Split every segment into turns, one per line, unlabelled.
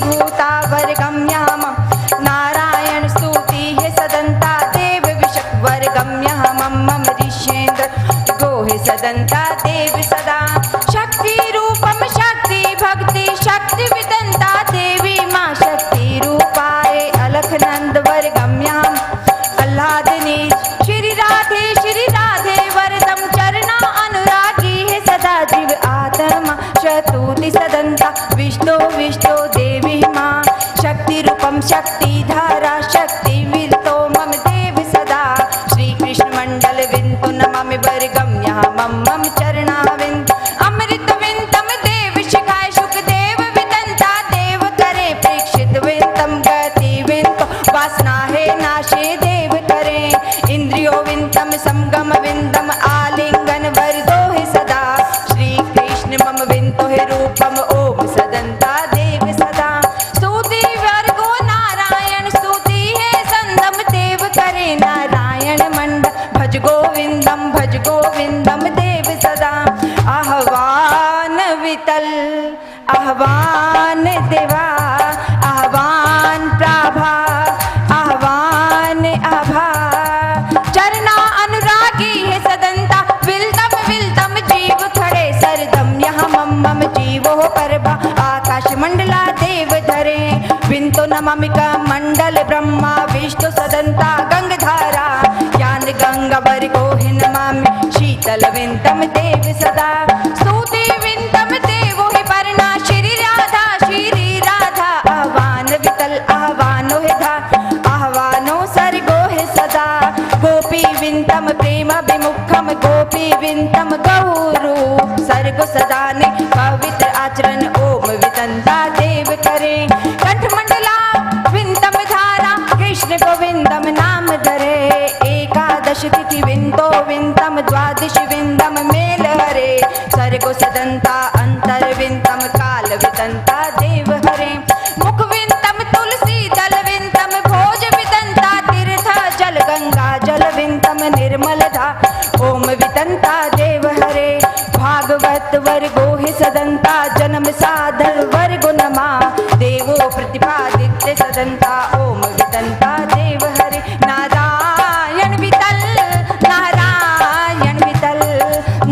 भूता वर्गम्यहम नारायण स्तुति है सदंता देव विशक वर्गम्यहम मम ऋष्येन्द्र गोहे सदंता देव सदा शक्ति रूपम शक्ति भक्ति शक्ति विदंता देवी माँ शक्ति रूपाए अलखनंद वर्गम्यहम आह्लादिनी श्री राधे वरदम चरणा अनुरागी है सदा जीव आत्मा शतुति सदंता विष्णु विष्णु देवी माँ शक्ति रूपम शक्ति धारा शक्ति वितो मम देव सदा श्री कृष्ण मंडल विंतो नमामि वर्गम्यः मम चरणाविंद अमृत विंतम देव शिखाय शुक देव विदंता देव करे प्रेक्षित विंतम गति विंतो वासना है नाशे देव करे इंद्रियो विंतम संगम विंदम आलिंगन वरदो है सदा श्री कृष्ण मम विंतो है रूपम ओम सदंता देव सदा स्तुति वर्गो नारायण स्तुति है संदम देव करे नारायण मंड भज गोविंदम देव सदा आह्वान वितल आह्वान देवा आह्वान प्रभा आह्वान आभा चरना अनुरागी है सदंता विलतम जीव खड़े सरदम यहाँ मम जीवो परभा आकाश मंडला देव धरे विंतो नमामिका मंडल ब्रह्मा विष्णु सदंता गंगधारा ज्ञान गंगा वर्गो हि नमामि शीतल विंतम देव सदा स्तुति विंतम देवो हि पर्णा श्री राधा आह्वान वितल आह्वानो हि धा आह्वानो सर्गो हि सदा गोपी विंतम प्रेम विमुखम गोपी विंतम गौरू सर्गो सदा ने पवित्र आचरण ओम वितंता देव करे कंठमंडला विंतम धारा कृष्ण गोविंदम नाम धरे एकादश तिथि विंतो विंतम द्वादश विंदम मेल हरे सर्गो सदंता अंतर विंतम काल विदंता देव हरे मुख विंतम तुलसी दल विंतम भोज विदंता तीर्थ जल गंगा जल विंतम निर्मल धा ओम विदंता देव हरे भागवत वर्गो हि सदंता जन्म साधर वर्गो नमा देवो प्रतिपादित्य सदंता ओम विदंता देव हरे नारायण वितल नारायण वितल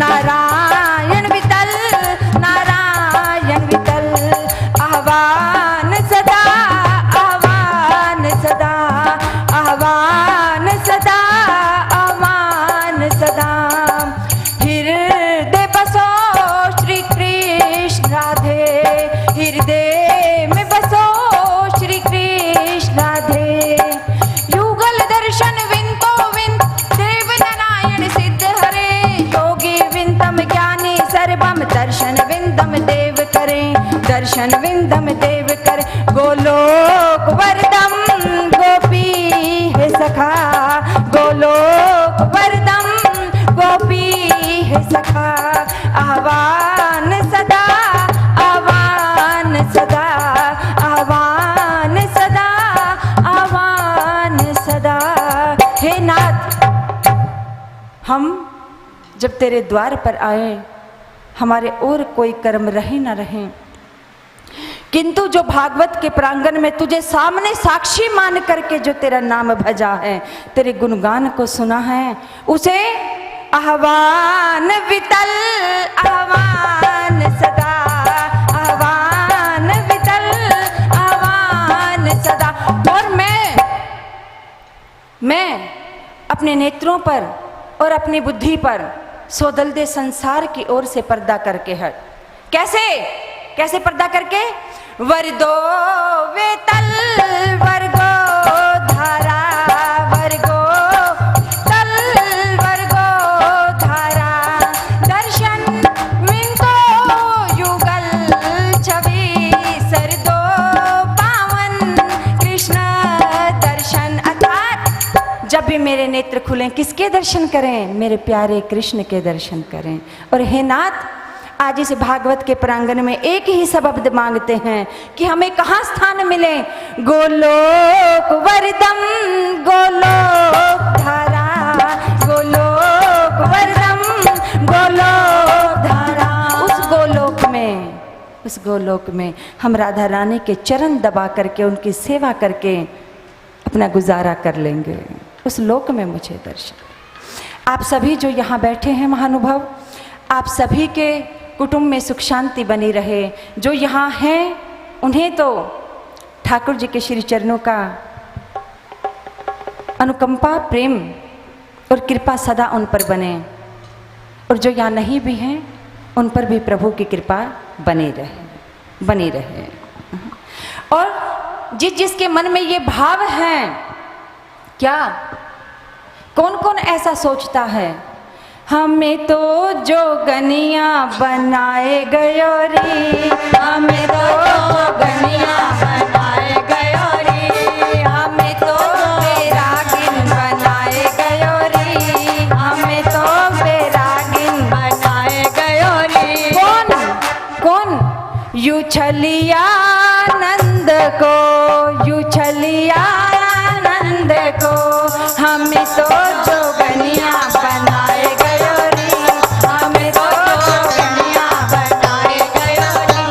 नारायण वितल नारायण वितल आह्वान सदा आह्वान सदा आह्वान सदा आह्वान सदा हृदय बसो श्री कृष्ण राधे हृदय में बसो श्री कृष्ण राधे युगल दर्शन विंतो विंत देव नारायण सिद्ध हरे योगी विंतम ज्ञानी सर्वम दर्शन विंदम देव करे दर्शन विंदम देव करे गोलोक वरदम गोपी है सखा गोलोक वरदम गोपी है सखा आह्वान सदा आह्वान सदा आह्वान सदा आह्वान सदा हे नाथ हम जब तेरे द्वार पर आए हमारे और कोई कर्म रहे न रहे किंतु जो भागवत के प्रांगण में तुझे सामने साक्षी मान करके जो तेरा नाम भजा है तेरे गुणगान को सुना है उसे आह्वान वितल आह्वान सदा आह्वान वितल आह्वान सदा। और मैं अपने नेत्रों पर और अपनी बुद्धि पर सोदल दे संसार की ओर से पर्दा करके है। कैसे पर्दा करके वरदो वेतल वर्गो धारा वर्गो तल वर्गो धारा दर्शन विंतो युगल छवि सरदो पावन कृष्ण दर्शन। अर्थात जब भी मेरे नेत्र खुलें किसके दर्शन करें? मेरे प्यारे कृष्ण के दर्शन करें। और हे नाथ आज इस भागवत के प्रांगण में एक ही शब्द मांगते हैं कि हमें कहाँ स्थान मिले। गोलोक वरदम गोलोक धारा गोलोक वरदम गोलोक धारा। उस गोलोक में उस गोलोक में हम राधा रानी के चरण दबा करके उनकी सेवा करके अपना गुजारा कर लेंगे। उस लोक में मुझे दर्शन। आप सभी जो यहाँ बैठे हैं महानुभाव, आप सभी के कुटुंब में सुख शांति बनी रहे। जो यहाँ हैं उन्हें तो ठाकुर जी के श्री चरणों का अनुकंपा, प्रेम और कृपा सदा उन पर बने, और जो यहाँ नहीं भी हैं उन पर भी प्रभु की कृपा बनी रहे। और जिसके मन में ये भाव है, क्या कौन कौन ऐसा सोचता है, हमें तो जोगनिया बनाए गयो रे, हमें तो जोगनिया बनाए गयो रे, हमें तो बैरागिन बनाए गयो रे, हमें तो बैरागिन बनाए गयो रे। कौन यू छलिया नंद को, यू छलिया नंद को, हमें तो जोगनिया बनाए गयो रे, हमें तो जोगनिया बनाए गयो रे,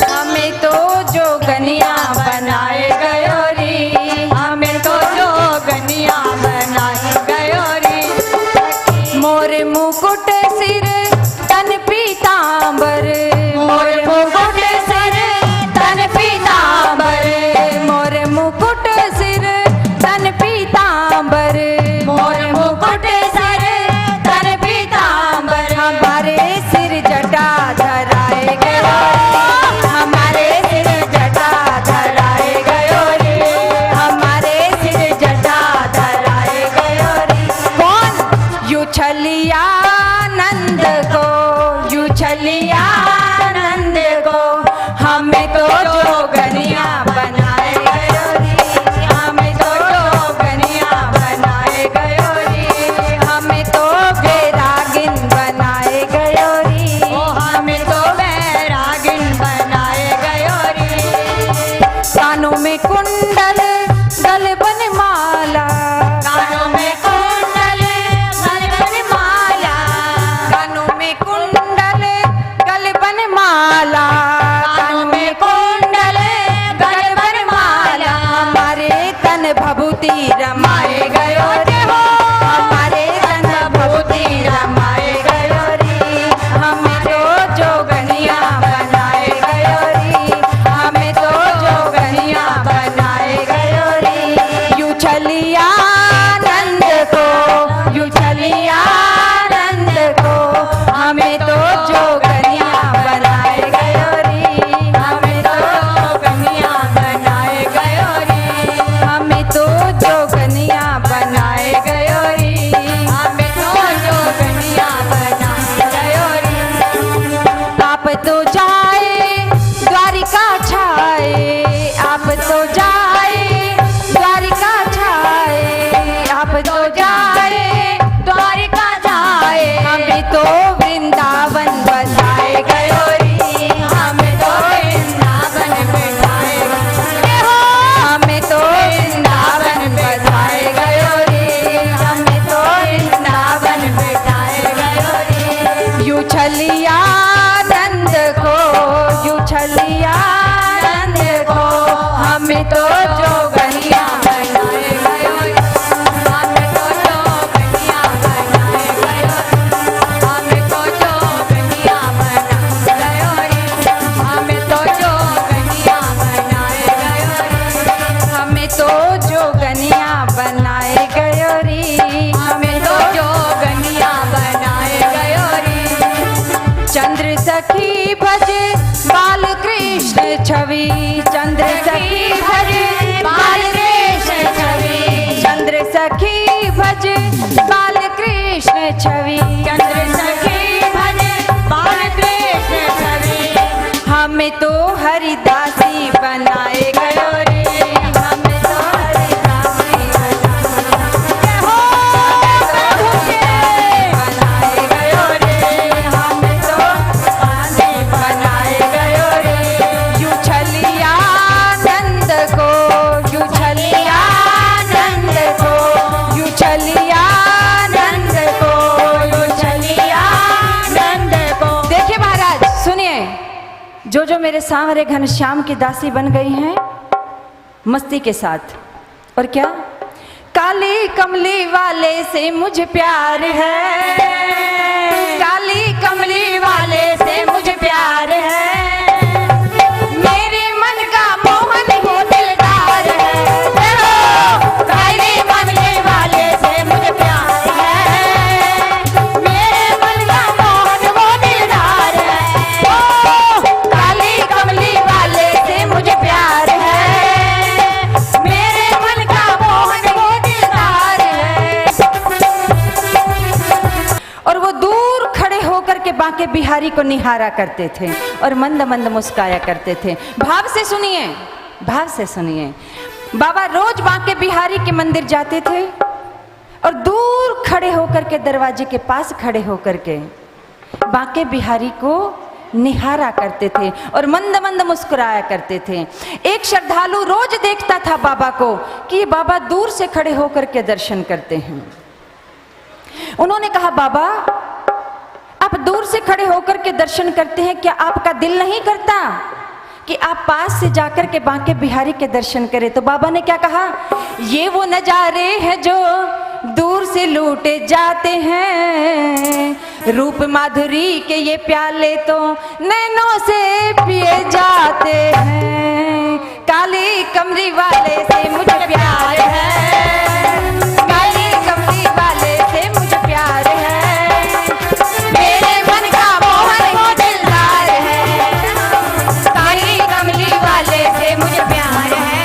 हमें तो जोगनिया बनाए गयो रे, हमें तो जोगनिया बनाए गयो रे। मोर मुकुट सिर तन पीतांबर, मोर मुकुट सिर तन पीतांबर, मोर मुकुट सिर तन पीतांबर, मोर मुकुट सिर तन पीतांबर, हमारे सिर जटा धराए गयो रे, हमारे सिर जटा धराए गयो रे, हमारे सिर जटा धराए गयो रे। कौन यू छलिया नंद को, यू छलिया नंद को, हमें तो जोगनिया बनाए गयो रे, हमें तो जोगनिया बनाए गयो रे, हमें तो बैरागिन बनाए गयो रे, ओ हमें तो बैरागिन बनाए गयो रे। कानों में कुंडल गल बन माला, कानों में कुंडल गल बन माला, कानों में कुंडल गल बन माला, कानों में कुंडल गल बन माला, हमारे तन भभूति रमाए गयो रे हो, हमारे तन भभूति रमाए गयो रे, हमें तो जोगनिया बनाए गयो रे, हमें तो जोगनिया बनाए गयो रे। यू छलिया नंद को, यू छलिया नंद को, हमें तो जोगनिया बनाए गयो रे, हमें तो जोगनिया बनाए गयो रे, हमें तो जोगनिया बनाए गयो रे, हमें तो जोगनिया बनाए गयो रे। आप तो जाए द्वारिका छाए, आप तो जाए द्वारिका छाए, आप तो जाए द्वारिका छाए, हमें तो वृंदावन बसाए गयो रे, हमें तो वृंदावन बसाए गयो हो, हमें तो वृंदावन बसाए गयो रे, हमें तो वृंदावन बसाए गयो रे। यू छलिया नंद को, यू छलिया नंद को, हमें तो जोगनिया बनाए गयो रे, हमें तो जोगनिया बनाए गयो रे, हमें तो जोगनिया बनाए गयो रे, हमें तो जोगनिया बनाए गयो रे, हमें तो जोगनिया बनाए गयो रे, हमें तो जोगनिया बनाए गयो रे। चंद्र सखी भजे बाल कृष्ण छवि, चंद्र सखी भजे बाल कृष्ण छवि, चंद्र सखी भजे बाल कृष्ण छवि, चंद्र सखी भजे बाल कृष्ण छवि, हमें तो हरिदासी बनाए गयो रे, हमें तो हरिदासी बनाए हो, प्रभु के बनाए गयो रे, हमें तो हरिदासी बनाए गयो रे। यू छलिया नंद को, यू छलिया नंद को, यू छलिया नंद को, यू जो मेरे सांवरे घनश्याम की दासी बन गई हैं मस्ती के साथ। और क्या, काली कमली वाले से मुझे प्यार है, काली कमली वाले से मुझे प्यार है, मेरे मन का मोहन वो दिलदार है, काली कमली वाले से मुझे प्यार है, मेरे मन का मोहन वो दिलदार है, काली कमली वाले से मुझे प्यार है, मेरे मन का मोहन वो दिलदार है। और वो दूर खड़े होकर के बांके बिहारी को निहारा करते थे और मंद मंद मुस्काया करते थे। भाव से सुनिए, भाव से सुनिए। बाबा रोज बांके बिहारी के मंदिर जाते थे और दूर खड़े होकर के दरवाजे के पास खड़े होकर के बांके बिहारी को निहारा करते थे और मंद मंद मुस्कुराया करते थे। एक श्रद्धालु रोज देखता था बाबा को कि ये बाबा दूर से खड़े होकर के दर्शन करते हैं। उन्होंने कहा, बाबा आप दूर से खड़े होकर के दर्शन करते हैं, क्या आपका दिल नहीं करता कि आप पास से जाकर के बांके बिहारी के दर्शन करें? तो बाबा ने क्या कहा, ये वो नजारे हैं जो दूर से लूटे जाते हैं, रूप माधुरी के ये प्याले तो नैनों से पिए जाते हैं, काली कमली वाले से मुझे प्यार है, काली कमली वाले से मुझे प्यार है, मेरे मन का मोहन वो दिलदार है, काली कमली वाले से मुझे प्यार है,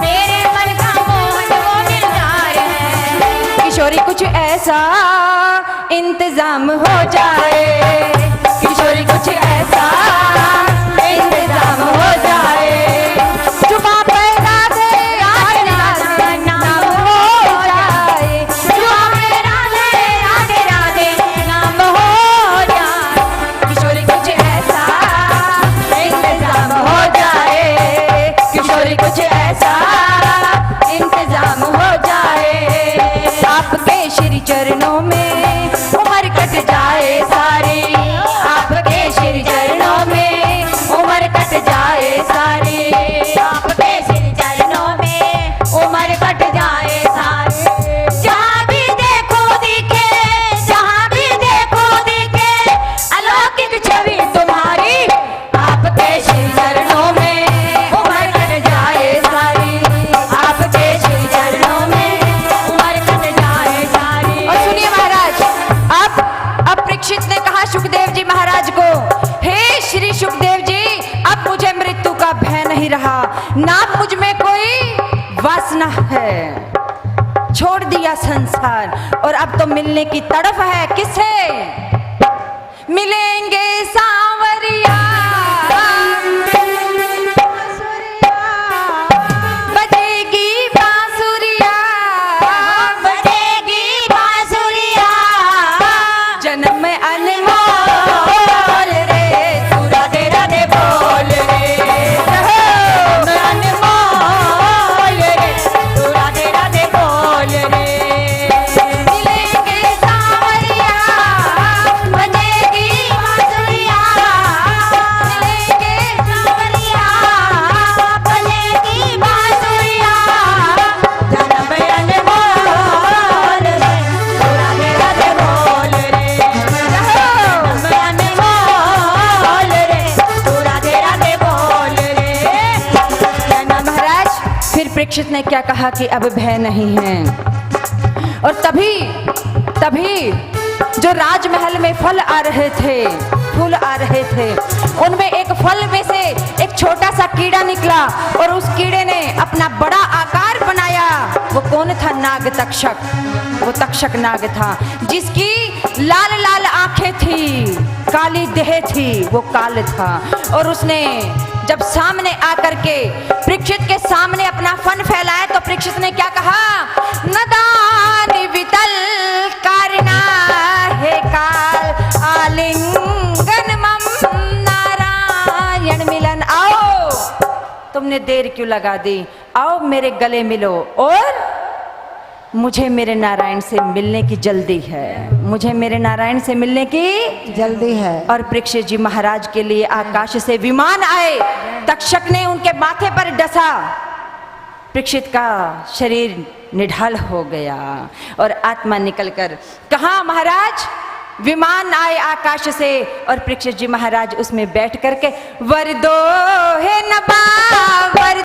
मेरे मन का मोहन वो दिलदार है। किशोरी कुछ ऐसा इंतजाम हो जाए, किशोरी कुछ ऐसा इंतजाम हो जाए, जुबां पे राधे राधे नाम हो जाए, जुबां पे राधे राधे नाम हो जाए, किशोरी कुछ ऐसा इंतजाम हो जाए, किशोरी कुछ ऐसा इंतजाम हो जाए, आपके श्री चरणों में उम्र कट जाए सारी, आपके श्री चरणों में उम्र कट जाए सारी, आपके श्री चरणों में उम्र कट जाए सारी, जहाँ भी देखो दिखे, जहाँ भी देखो दिखे अलौकिक छवि तुम्हारी, आपके श्री चरणों में उम्र कट जाए सारी, आपके श्री चरणों में उम्र कट जाए सारी। और सुनिए महाराज, अब परीक्षित ने कहा सुखदेव जी महाराज को, हे श्री सुखदेव जी, अब मुझे मृत्यु का भय नहीं रहा, ना मुझ में कोई वासना है, छोड़ दिया संसार और अब तो मिलने की तड़फ है। किससे मिलेंगे सांवरिया, बजेगी बांसुरिया, बजेगी बांसुरिया, जन्म अनमोल रे, तू राधे राधे बोल रे, जन्म अनमोल रे, तू राधे राधे बोल रे, मिलेंगे सांवरिया, बजेगी बांसुरिया, मिलेंगे सांवरिया, बजेगी बांसुरिया, जन्म अनमोल रे, तू राधे राधे बोल रे, जन्म अनमोल रे, तू राधे राधे बोल रे। महाराज फिर परीक्षित ने क्या कहा कि अब भय नहीं है। और तभी जो राजमहल में फल आ रहे थे, फूल आ रहे थे, उनमें एक फल में से एक छोटा सा कीड़ा निकला और उस कीड़े ने अपना बड़ा आकार बनाया। वो कौन था? नाग तक्षक। वो तक्षक नाग था जिसकी लाल लाल आंखें थी, काली देह थी, वो काल था। और उसने जब सामने आकर के परीक्षित के सामने अपना फन फैलाया तो परीक्षित ने क्या कहा? नदान वितल कारना है काल आलिंगन मम नारायण मिलन। आओ, तुमने देर क्यों लगा दी? आओ मेरे गले मिलो और मुझे मेरे नारायण से मिलने की जल्दी है, मुझे मेरे नारायण से मिलने की
जल्दी है।
और परीक्षित जी महाराज के लिए आकाश से विमान आए, तक्षक ने उनके माथे पर डसा, परीक्षित का शरीर निढाल हो गया और आत्मा निकलकर कहा महाराज, विमान आए आकाश से और परीक्षित जी महाराज उसमें बैठ करके वर दो है नबा वर